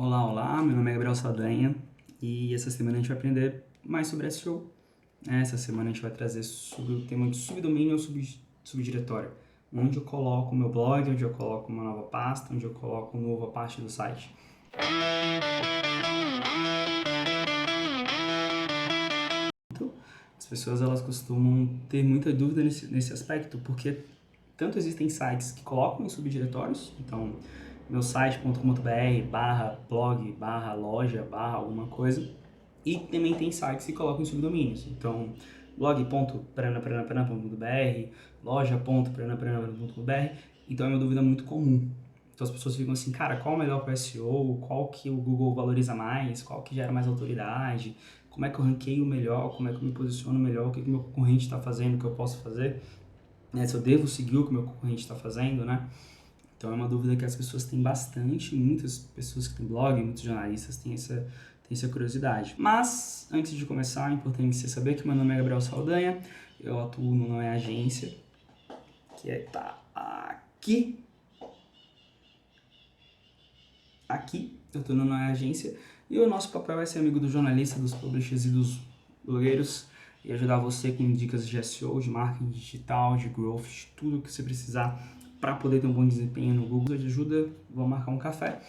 Olá, olá, meu nome é Gabriel Saldanha e essa semana a gente vai aprender mais sobre SEO. Essa semana a gente vai trazer sobre o tema de subdomínio ou subdiretório, onde eu coloco o meu blog, onde eu coloco uma nova pasta, onde eu coloco uma nova parte do site. As pessoas elas costumam ter muita dúvida nesse aspecto, porque tanto existem sites que colocam em subdiretórios, então meu site.com.br /blog /loja alguma coisa, e também tem sites que colocam em subdomínios, então blog.paranaparaná.br, loja.paranaparaná.br, então é uma dúvida muito comum. Então as pessoas ficam assim, cara, qual é o melhor para o SEO, qual que o Google valoriza mais, qual que gera mais autoridade, como é que eu ranqueio melhor, como é que eu me posiciono melhor, o que o meu concorrente está fazendo, o que eu posso fazer, né? Se eu devo seguir o que o meu concorrente está fazendo, né? Então é uma dúvida que as pessoas têm bastante, muitas pessoas que têm blog, muitos jornalistas têm essa curiosidade. Mas, antes de começar, é importante você saber que meu nome é Gabriel Saldanha, eu atuo no Não É Agência, que tá aqui. Eu tô no Não É Agência, e o nosso papel é ser amigo do jornalista, dos publishers e dos blogueiros, e ajudar você com dicas de SEO, de marketing digital, de growth, de tudo que você precisar para poder ter um bom desempenho no Google. De ajuda, vamos marcar um café.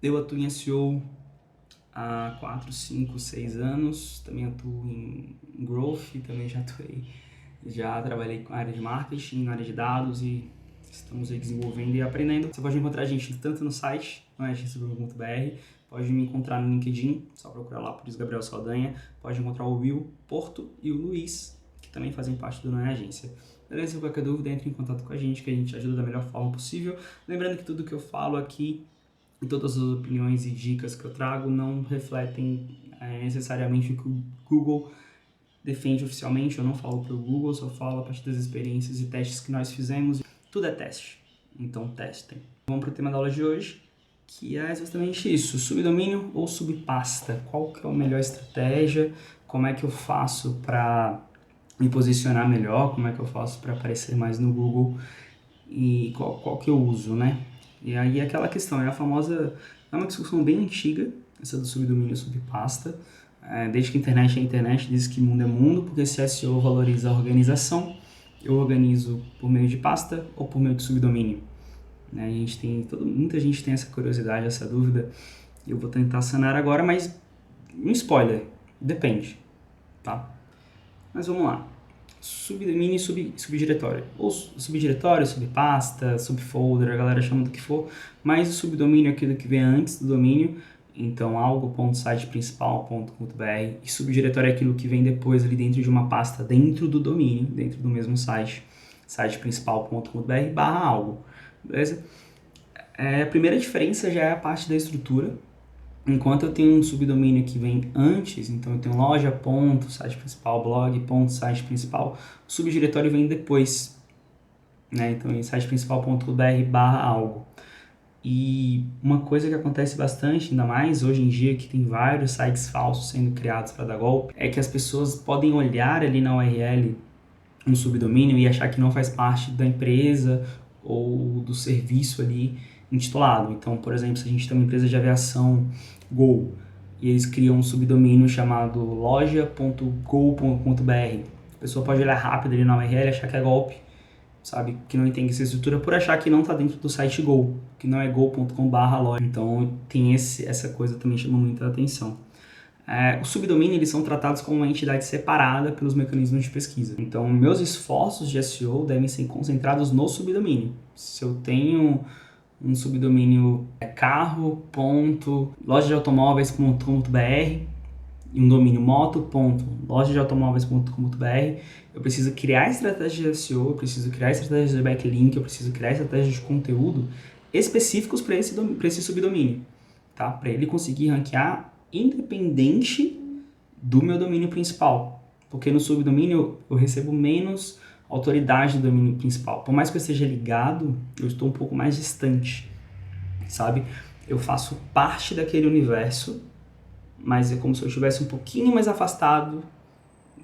Eu atuo em SEO há 4, 5, 6 anos, também atuo em growth, também já trabalhei com a área de marketing, na área de dados e estamos aí desenvolvendo e aprendendo. Você pode encontrar a gente tanto no site, noeagência.com.br, pode me encontrar no LinkedIn, só procurar lá por isso Gabriel Saldanha, pode encontrar o Will Porto e o Luiz, que também fazem parte do Não É Agência. Beleza? Qualquer dúvida, entre em contato com a gente, que a gente ajuda da melhor forma possível. Lembrando que tudo que eu falo aqui e todas as opiniões e dicas que eu trago não refletem necessariamente o que o Google defende oficialmente. Eu não falo para o Google, só falo a partir das experiências e testes que nós fizemos. Tudo é teste, então testem. Vamos para o tema da aula de hoje, que é exatamente isso: subdomínio ou subpasta. Qual que é a melhor estratégia? Como é que eu faço para me posicionar melhor? Como é que eu faço para aparecer mais no Google? E qual que eu uso, né? E aí aquela questão, é a famosa, é uma discussão bem antiga, essa do subdomínio e subpasta. Desde que a internet é internet, diz que mundo é mundo, porque se SEO valoriza a organização, eu organizo por meio de pasta ou por meio de subdomínio. Né? Muita gente tem essa curiosidade, essa dúvida, e eu vou tentar sanar agora, mas um spoiler, depende, tá? Mas vamos lá. Subdomínio e subdiretório. Ou subdiretório, subpasta, subfolder, a galera chama do que for, mas o subdomínio é aquilo que vem antes do domínio, então algo.siteprincipal.com.br, e subdiretório é aquilo que vem depois ali dentro de uma pasta dentro do domínio, dentro do mesmo site, siteprincipal.com.br/algo, beleza? A primeira diferença já é a parte da estrutura. Enquanto eu tenho um subdomínio que vem antes, então eu tenho loja, ponto, site principal, blog, ponto, site principal, o subdiretório vem depois, né? Então em siteprincipal.br/algo. E uma coisa que acontece bastante, ainda mais hoje em dia, que tem vários sites falsos sendo criados para dar golpe, é que as pessoas podem olhar ali na URL um subdomínio e achar que não faz parte da empresa ou do serviço ali intitulado. Então, por exemplo, se a gente tem uma empresa de aviação Gol e eles criam um subdomínio chamado loja.gol.br, a pessoa pode olhar rápido ali na URL e achar que é golpe, sabe? Que não entende essa estrutura por achar que não está dentro do site Gol, que não é gol.com/loja. Então, tem essa coisa também chama muita atenção. Os subdomínios eles são tratados como uma entidade separada pelos mecanismos de pesquisa. Então, meus esforços de SEO devem ser concentrados no subdomínio. Se eu tenho um subdomínio carro.lojadeautomóveis.com.br e um domínio moto.lojadeautomóveis.com.br, eu preciso criar estratégias de SEO, eu preciso criar estratégias de backlink, eu preciso criar estratégias de conteúdo específicos para esse subdomínio, tá? Para ele conseguir ranquear independente do meu domínio principal, porque no subdomínio eu recebo menos autoridade do domínio principal. Por mais que eu esteja ligado, eu estou um pouco mais distante, sabe? Eu faço parte daquele universo, mas é como se eu estivesse um pouquinho mais afastado.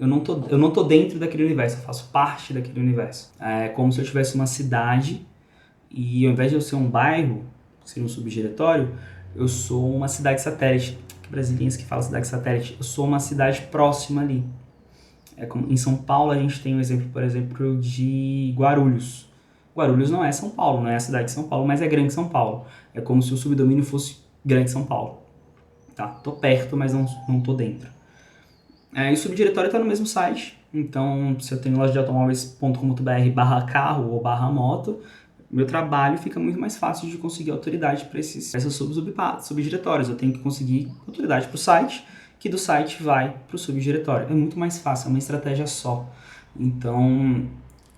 Eu não tô dentro daquele universo, eu faço parte daquele universo. É como se eu tivesse uma cidade e ao invés de eu ser um bairro, ser um subdiretório, eu sou uma cidade satélite, brasileiros que falam cidade satélite, eu sou uma cidade próxima ali. Em São Paulo a gente tem um exemplo, por exemplo, de Guarulhos. Guarulhos não é São Paulo, não é a cidade de São Paulo, mas é Grande São Paulo. É como se o subdomínio fosse Grande São Paulo. Tá? Tô perto, mas não tô dentro. E o subdiretório está no mesmo site. Então, se eu tenho loja de automóveis.com.br/carro ou /moto, meu trabalho fica muito mais fácil de conseguir autoridade para essas subdiretórios. Eu tenho que conseguir autoridade para o site, que do site vai para o subdiretório. É muito mais fácil, é uma estratégia só. Então,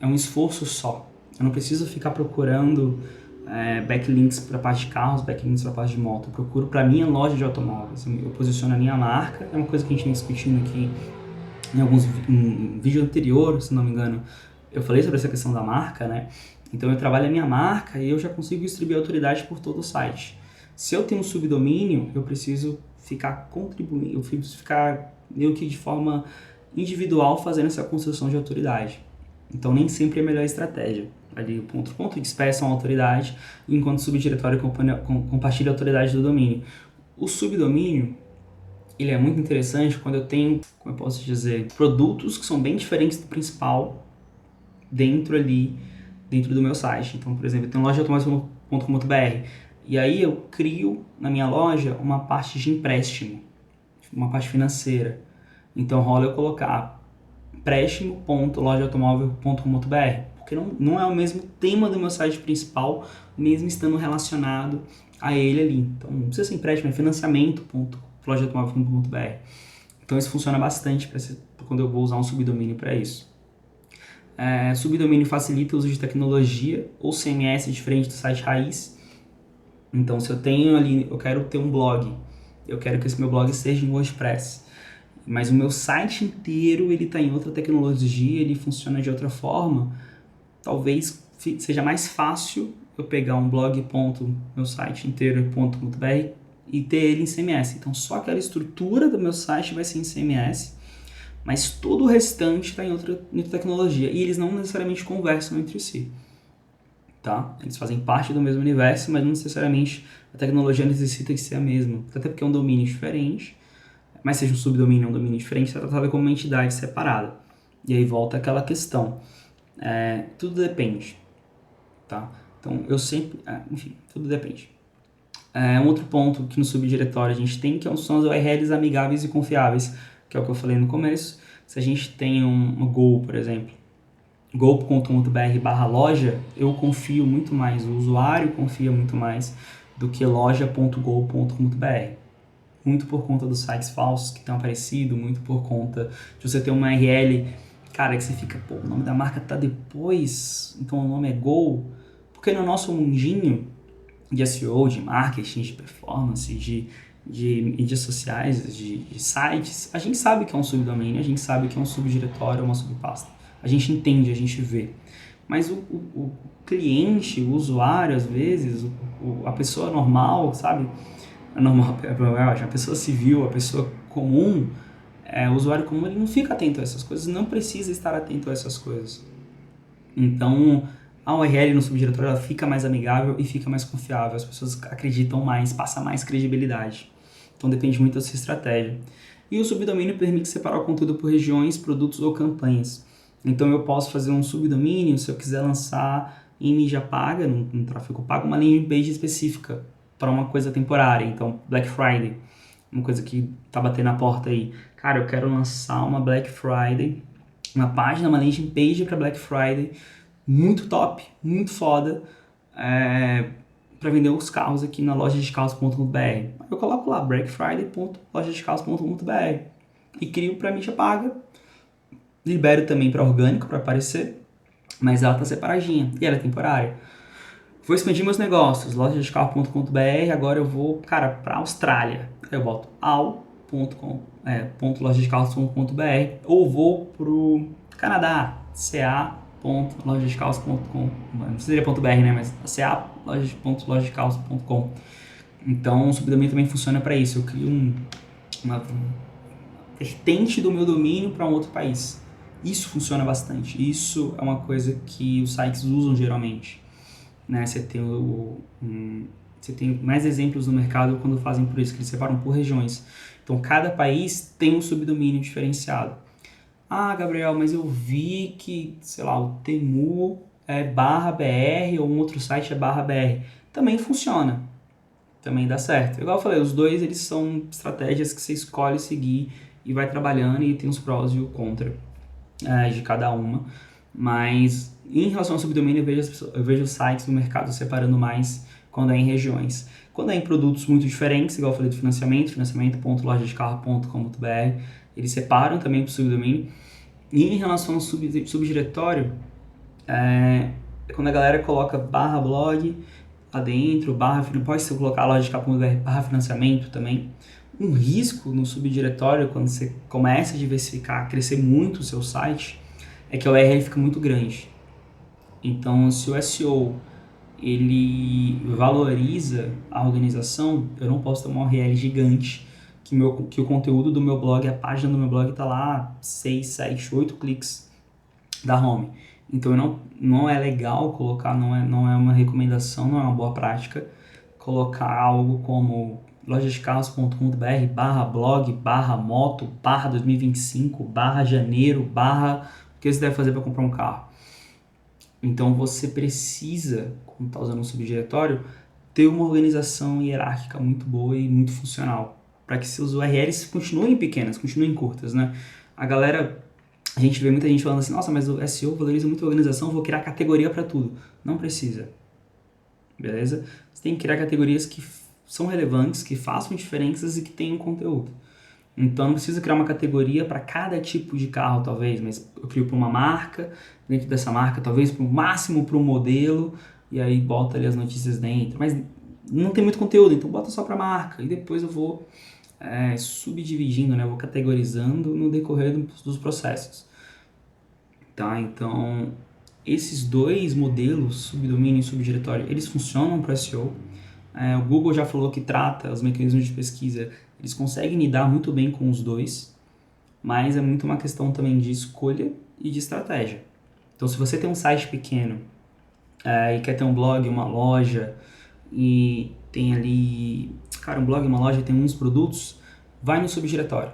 é um esforço só. Eu não preciso ficar procurando backlinks para a parte de carros, backlinks para a parte de moto. Eu procuro para a minha loja de automóveis. Eu posiciono a minha marca. É uma coisa que a gente vem discutindo aqui em vídeo anterior, se não me engano. Eu falei sobre essa questão da marca, né? Então eu trabalho a minha marca e eu já consigo distribuir autoridade por todo o site. Se eu tenho um subdomínio, eu preciso ficar contribuindo, eu preciso ficar meio que de forma individual fazendo essa construção de autoridade. Então nem sempre é a melhor estratégia. Ali o ponto dispersam a autoridade, enquanto o subdiretório compartilha a autoridade do domínio. O subdomínio, ele é muito interessante quando eu tenho, como eu posso dizer, produtos que são bem diferentes do principal dentro do meu site. Então, por exemplo, eu tenho loja de automóveis.com.br e aí eu crio na minha loja uma parte de empréstimo, uma parte financeira. Então rola eu colocar empréstimo.lojaautomóvel.com.br, porque não é o mesmo tema do meu site principal, mesmo estando relacionado a ele ali. Então não precisa ser empréstimo, é financiamento.lojaautomóvel.com.br. Então isso funciona bastante quando eu vou usar um subdomínio para isso. Subdomínio facilita o uso de tecnologia ou CMS diferente do site raiz. Então se eu tenho ali, eu quero ter um blog, eu quero que esse meu blog seja em WordPress, mas o meu site inteiro ele está em outra tecnologia, ele funciona de outra forma, talvez seja mais fácil eu pegar um meu site inteiro.br e ter ele em CMS. Então só aquela estrutura do meu site vai ser em CMS, mas todo o restante está em outra tecnologia e eles não necessariamente conversam entre si. Tá? Eles fazem parte do mesmo universo, mas não necessariamente a tecnologia necessita de ser a mesma, até porque é um domínio diferente, mas seja um subdomínio ou um domínio diferente, está tratado como uma entidade separada. E aí volta aquela questão. Tudo depende. Tá? Então, eu sempre... enfim, tudo depende. Um outro ponto que no subdiretório a gente tem, que são as URLs amigáveis e confiáveis, que é o que eu falei no começo. Se a gente tem um Go, por exemplo, go.com.br/loja, eu confio muito mais, o usuário confia muito mais do que loja.go.com.br. Muito por conta dos sites falsos que estão aparecido, muito por conta de você ter uma URL, cara, que você fica, pô, o nome da marca tá depois, então o nome é Go. Porque no nosso mundinho de SEO, de marketing, de performance, de mídias sociais, de sites, a gente sabe que é um subdomínio, a gente sabe que é um subdiretório, uma subpasta. A gente entende, a gente vê. Mas o cliente, o usuário, às vezes, a pessoa normal, sabe? A pessoa civil, a pessoa comum, o usuário comum, ele não fica atento a essas coisas, não precisa estar atento a essas coisas. Então, a URL no subdiretório ela fica mais amigável e fica mais confiável, as pessoas acreditam mais, passa mais credibilidade. Então, depende muito da sua estratégia. E o subdomínio permite separar o conteúdo por regiões, produtos ou campanhas. Então, eu posso fazer um subdomínio se eu quiser lançar em mídia paga, no tráfego pago, uma landing page específica para uma coisa temporária. Então, Black Friday, uma coisa que tá batendo na porta aí. Cara, eu quero lançar uma Black Friday, uma página, uma landing page para Black Friday, muito top, muito foda, para vender os carros aqui na lojasdecarros.com.br. Eu coloco lá, blackfriday.lojasdecarros.com.br e crio para mídia paga, libero também para orgânico, para aparecer, mas ela tá separadinha e ela é temporária. Vou expandir meus negócios, lojasdecarro.com.br, agora eu vou, cara, pra Austrália. Aí eu boto .lojasdecarros.com.br ou vou pro Canadá, ca.lojasdecarros.com, não seria .br, né, mas ca.lojasdecarros.com. Então o subdomínio também funciona para isso, eu crio uma vertente do meu domínio para um outro país. Isso funciona bastante, isso é uma coisa que os sites usam geralmente. Né? Você tem Você tem mais exemplos no mercado quando fazem por isso, que eles separam por regiões. Então, cada país tem um subdomínio diferenciado. Ah, Gabriel, mas eu vi que, sei lá, o Temu é /BR ou um outro site é /BR. Também funciona. Também dá certo. Igual eu falei, os dois eles são estratégias que você escolhe seguir e vai trabalhando e tem os prós e o contra de cada uma. Mas em relação ao subdomínio, eu vejo os sites do mercado separando mais quando é em regiões. Quando é em produtos muito diferentes, igual eu falei do financiamento.lojadescarro.com.br, eles separam também para o subdomínio. E em relação ao subdiretório, quando a galera coloca /blog lá dentro, pode ser colocar lojadescarro.br /financiamento também. Um risco no subdiretório, quando você começa a diversificar, crescer muito o seu site, é que a URL fica muito grande. Então, se o SEO ele valoriza a organização, eu não posso ter uma URL gigante que o conteúdo do meu blog, a página do meu blog está lá 6, 7, 8 cliques da home. Então não é legal colocar, não é uma recomendação, não é uma boa prática colocar algo como lojadescarros.com.br /blog /moto /2025 /janeiro o que você deve fazer para comprar um carro. Então você precisa, quando está usando um subdiretório, ter uma organização hierárquica muito boa e muito funcional, para que seus URLs continuem pequenas, continuem curtas, né? A gente vê muita gente falando assim, nossa, mas o SEO valoriza muito a organização, vou criar categoria para tudo. Não precisa, beleza? Você tem que criar categorias que são relevantes, que façam diferenças e que tenham conteúdo. Então, não preciso criar uma categoria para cada tipo de carro, talvez, mas eu crio para uma marca, dentro dessa marca, talvez para o máximo para um modelo, e aí bota ali as notícias dentro. Mas não tem muito conteúdo, então bota só para marca, e depois eu vou subdividindo, né? Eu vou categorizando no decorrer dos processos. Tá? Então, esses dois modelos, subdomínio e subdiretório, eles funcionam para SEO. O Google já falou que trata os mecanismos de pesquisa, eles conseguem lidar muito bem com os dois, mas é muito uma questão também de escolha e de estratégia. Então, se você tem um site pequeno e quer ter um blog, uma loja, e tem ali, um blog, uma loja, tem uns produtos, vai no subdiretório,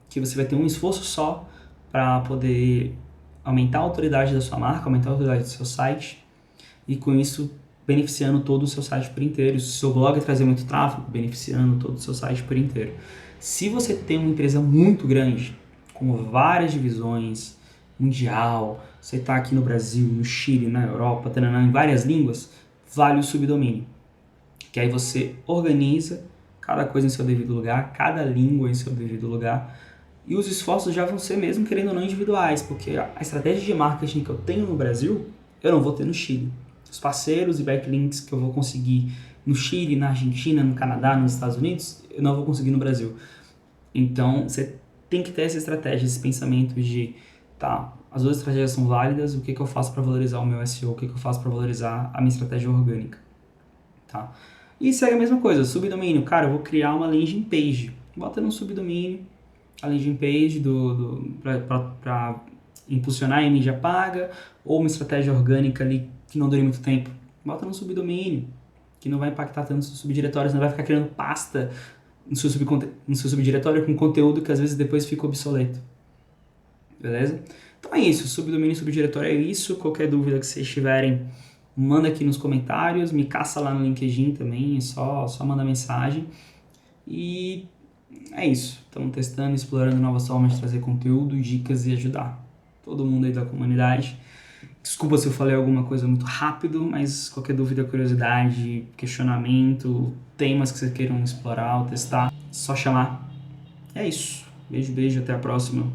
que você vai ter um esforço só para poder aumentar a autoridade da sua marca, aumentar a autoridade do seu site, e com isso beneficiando todo o seu site por inteiro. Se o seu blog trazer muito tráfego, beneficiando todo o seu site por inteiro. Se você tem uma empresa muito grande, com várias divisões, mundial, você está aqui no Brasil, no Chile, na Europa, em várias línguas, vale o subdomínio. Que aí você organiza cada coisa em seu devido lugar, cada língua em seu devido lugar, e os esforços já vão ser mesmo, querendo ou não, individuais, porque a estratégia de marketing que eu tenho no Brasil, eu não vou ter no Chile. Os parceiros e backlinks que eu vou conseguir no Chile, na Argentina, no Canadá, nos Estados Unidos, eu não vou conseguir no Brasil. Então, você tem que ter essa estratégia, esse pensamento de, as duas estratégias são válidas, o que eu faço para valorizar o meu SEO, o que eu faço para valorizar a minha estratégia orgânica, tá? E segue a mesma coisa, subdomínio, eu vou criar uma landing page, bota no subdomínio, a landing page para impulsionar a mídia paga, ou uma estratégia orgânica ali que não dure muito tempo, bota no subdomínio, que não vai impactar tanto no seu subdiretório, você não vai ficar criando pasta no seu subdiretório com conteúdo que às vezes depois fica obsoleto. Beleza? Então é isso, subdomínio e subdiretório é isso. Qualquer dúvida que vocês tiverem, manda aqui nos comentários, me caça lá no LinkedIn também, é só mandar mensagem. E é isso, estamos testando, explorando novas formas de trazer conteúdo, dicas e ajudar todo mundo aí da comunidade. Desculpa se eu falei alguma coisa muito rápido, mas qualquer dúvida, curiosidade, questionamento, temas que vocês queiram explorar ou testar, só chamar. É isso. Beijo, até a próxima.